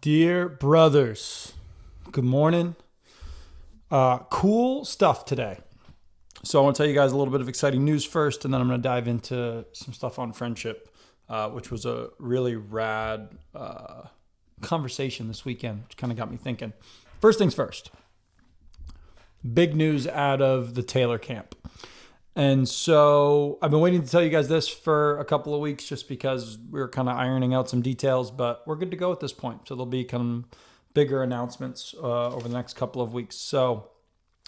Dear brothers, good morning. Cool stuff today. So I want to tell you guys a little bit of exciting news first, and then I'm going to dive into some stuff on friendship, which was a really rad conversation this weekend, which kind of got me thinking. First things first, big news out of the Taylor camp. And so I've been waiting to tell you guys this for a couple of weeks just because we were kind of ironing out some details, but we're good to go at this point. So there'll be kind of bigger announcements over the next couple of weeks. So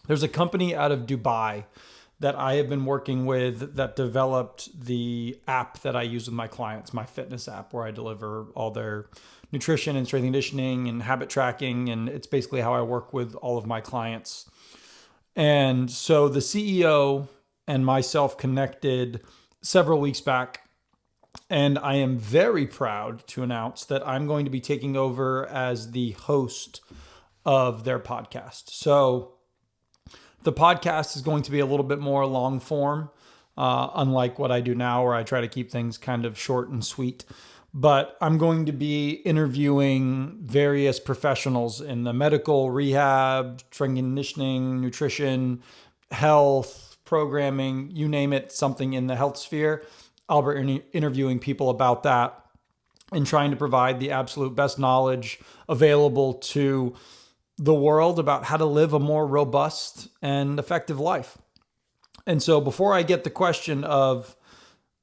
there's a company out of Dubai that I have been working with that developed the app that I use with my clients, my fitness app, where I deliver all their nutrition and strength and conditioning and habit tracking. And it's basically how I work with all of my clients. And so the CEO and myself connected several weeks back. And I am very proud to announce that I'm going to be taking over as the host of their podcast. So the podcast is going to be a little bit more long form, unlike what I do now, where I try to keep things kind of short and sweet. But I'm going to be interviewing various professionals in the medical, rehab, strength and conditioning, nutrition, health, programming, you name it, something in the health sphere. I'll be interviewing people about that and trying to provide the absolute best knowledge available to the world about how to live a more robust and effective life. And so before I get the question of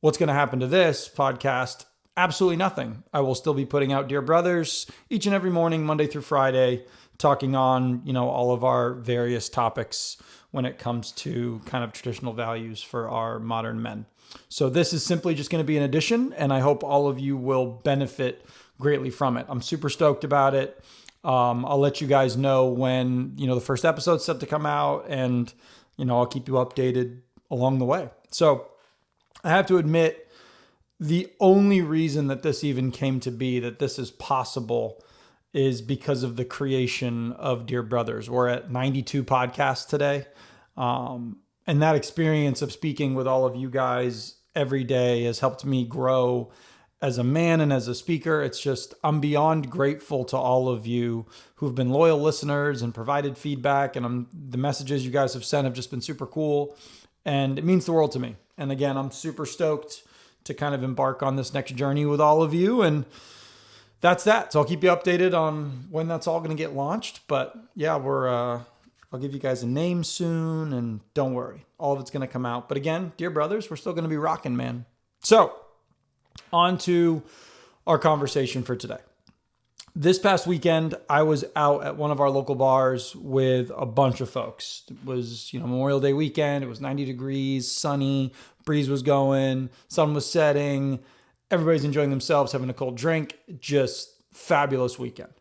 what's going to happen to this podcast, absolutely nothing. I will still be putting out Dear Brothers each and every morning, Monday through Friday, talking on, all of our various topics when it comes to kind of traditional values for our modern men. So this is simply just going to be an addition, and I hope all of you will benefit greatly from it. I'm super stoked about it. I'll let you guys know when, the first episode's set to come out, and, I'll keep you updated along the way. So I have to admit, the only reason that this even came to be, that this is possible, is because of the creation of Dear Brothers. We're at 92 podcasts today. And that experience of speaking with all of you guys every day has helped me grow as a man and as a speaker. It's just, I'm beyond grateful to all of you who've been loyal listeners and provided feedback. And the messages you guys have sent have just been super cool. And it means the world to me. And again, I'm super stoked to kind of embark on this next journey with all of you. And that's that. So I'll keep you updated on when that's all going to get launched. But yeah, I'll give you guys a name soon, and don't worry, all of it's going to come out. But again, Dear Brothers, we're still going to be rocking, man. So on to our conversation for today. This past weekend, I was out at one of our local bars with a bunch of folks. It was, Memorial Day weekend. It was 90 degrees, sunny, breeze was going, sun was setting. Everybody's enjoying themselves, having a cold drink. Just fabulous weekend.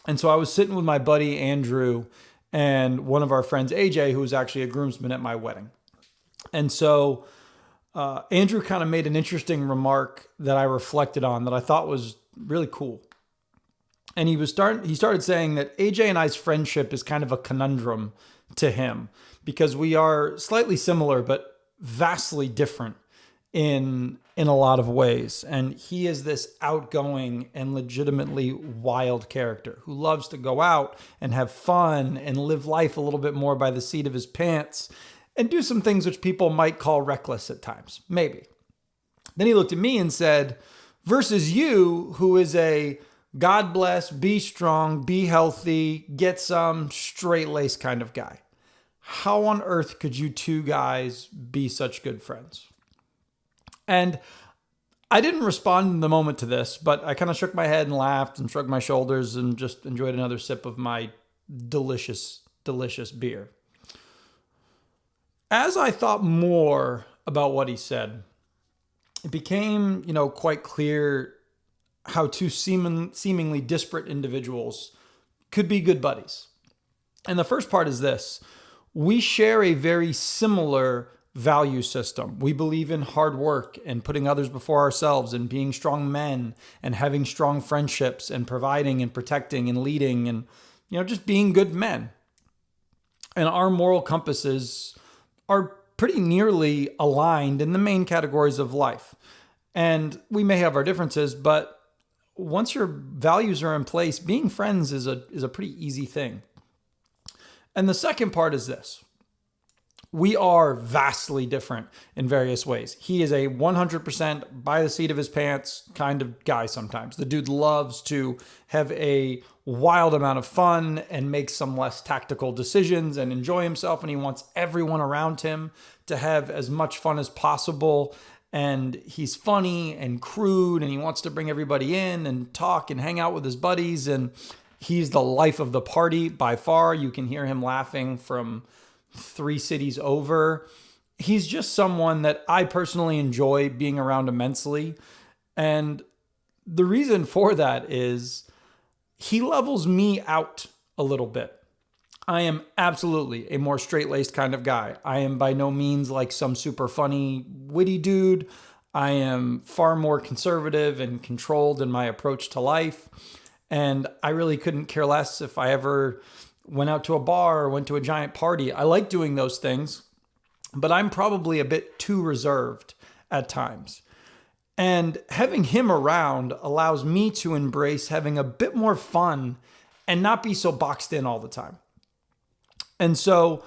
And so I was sitting with my buddy, Andrew, and one of our friends, AJ, who was actually a groomsman at my wedding. And so Andrew kind of made an interesting remark that I reflected on that I thought was really cool. And he started saying that AJ and I's friendship is kind of a conundrum to him because we are slightly similar, but vastly different in a lot of ways. And he is this outgoing and legitimately wild character who loves to go out and have fun and live life a little bit more by the seat of his pants and do some things which people might call reckless at times, maybe. Then he looked at me and said, versus you, who is a God bless, be strong, be healthy, get some, straight-laced kind of guy. How on earth could you two guys be such good friends? And I didn't respond in the moment to this, but I kind of shook my head and laughed and shrugged my shoulders and just enjoyed another sip of my delicious, delicious beer. As I thought more about what he said, it became, quite clear how two seemingly disparate individuals could be good buddies. And the first part is this. We share a very similar value system. We believe in hard work and putting others before ourselves and being strong men and having strong friendships and providing and protecting and leading and, just being good men. And our moral compasses are pretty nearly aligned in the main categories of life. And we may have our differences, but once your values are in place, being friends is a pretty easy thing. And the second part is this. We are vastly different in various ways. He is a 100% by the seat of his pants kind of guy sometimes. The dude loves to have a wild amount of fun and make some less tactical decisions and enjoy himself. And he wants everyone around him to have as much fun as possible. And he's funny and crude and he wants to bring everybody in and talk and hang out with his buddies. And he's the life of the party by far. You can hear him laughing from 3 cities over. He's just someone that I personally enjoy being around immensely. And the reason for that is he levels me out a little bit. I am absolutely a more straight-laced kind of guy. I am by no means like some super funny, witty dude. I am far more conservative and controlled in my approach to life. And I really couldn't care less if I ever went out to a bar or went to a giant party. I like doing those things, but I'm probably a bit too reserved at times. And having him around allows me to embrace having a bit more fun and not be so boxed in all the time. And so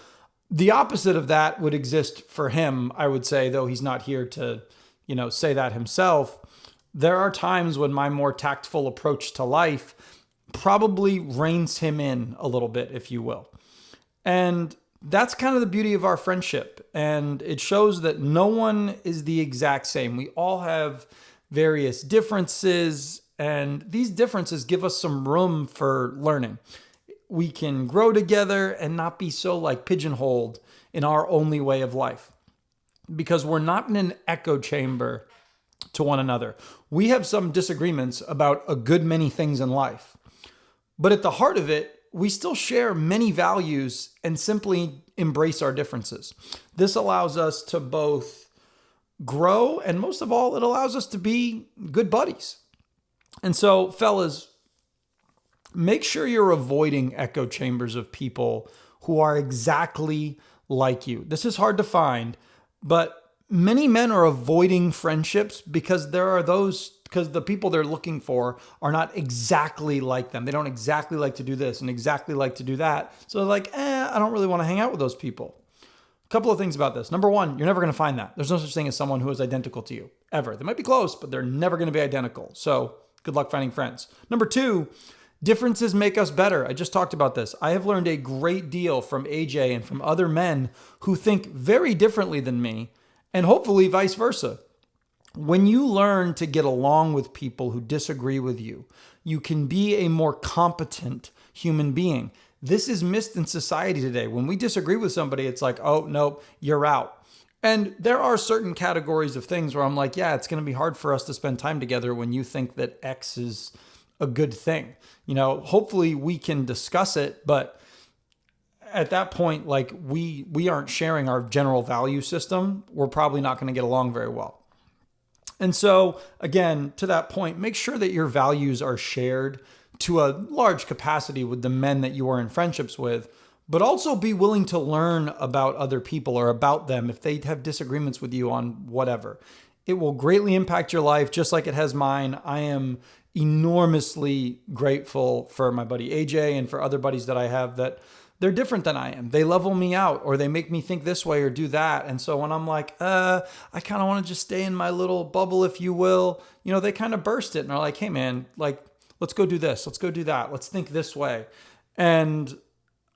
the opposite of that would exist for him, I would say, though he's not here to, say that himself. There are times when my more tactful approach to life probably reins him in a little bit, if you will. And that's kind of the beauty of our friendship. And it shows that no one is the exact same. We all have various differences, and these differences give us some room for learning. We can grow together and not be so pigeonholed in our only way of life, because we're not in an echo chamber to one another. We have some disagreements about a good many things in life. But at the heart of it, we still share many values and simply embrace our differences. This allows us to both grow, and most of all, it allows us to be good buddies. And so, fellas, make sure you're avoiding echo chambers of people who are exactly like you. This is hard to find, but many men are avoiding friendships because the people they're looking for are not exactly like them. They don't exactly like to do this and exactly like to do that. So they're like, I don't really want to hang out with those people. A couple of things about this. Number one, you're never going to find that. There's no such thing as someone who is identical to you, ever. They might be close, but they're never going to be identical. So good luck finding friends. Number two, differences make us better. I just talked about this. I have learned a great deal from AJ and from other men who think very differently than me, and hopefully vice versa. When you learn to get along with people who disagree with you, you can be a more competent human being. This is missed in society today. When we disagree with somebody, it's like, oh, no, you're out. And there are certain categories of things where I'm like, yeah, it's going to be hard for us to spend time together when you think that X is a good thing. Hopefully we can discuss it, but at that point, we aren't sharing our general value system. We're probably not going to get along very well. And so, again, to that point, make sure that your values are shared to a large capacity with the men that you are in friendships with, but also be willing to learn about other people or about them if they have disagreements with you on whatever. It will greatly impact your life, just like it has mine. I am enormously grateful for my buddy AJ and for other buddies that I have that they're different than I am. They level me out, or they make me think this way or do that. And so when I'm like, I kind of want to just stay in my little bubble, if you will, they kind of burst it and are like, hey man, let's go do this. Let's go do that. Let's think this way. And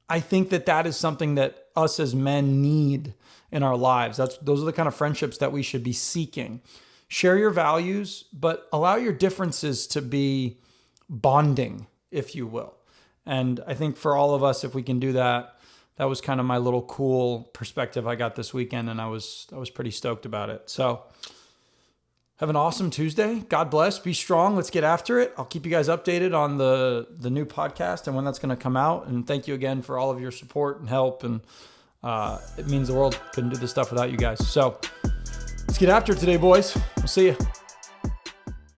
I think that is something that us as men need in our lives. Those are the kind of friendships that we should be seeking. Share your values, but allow your differences to be bonding, if you will. And I think for all of us, if we can do that, that was kind of my little cool perspective I got this weekend, and I was pretty stoked about it. So have an awesome Tuesday. God bless. Be strong. Let's get after it. I'll keep you guys updated on the new podcast and when that's going to come out. And thank you again for all of your support and help. And it means the world. Couldn't do this stuff without you guys. So let's get after it today, boys. We'll see you.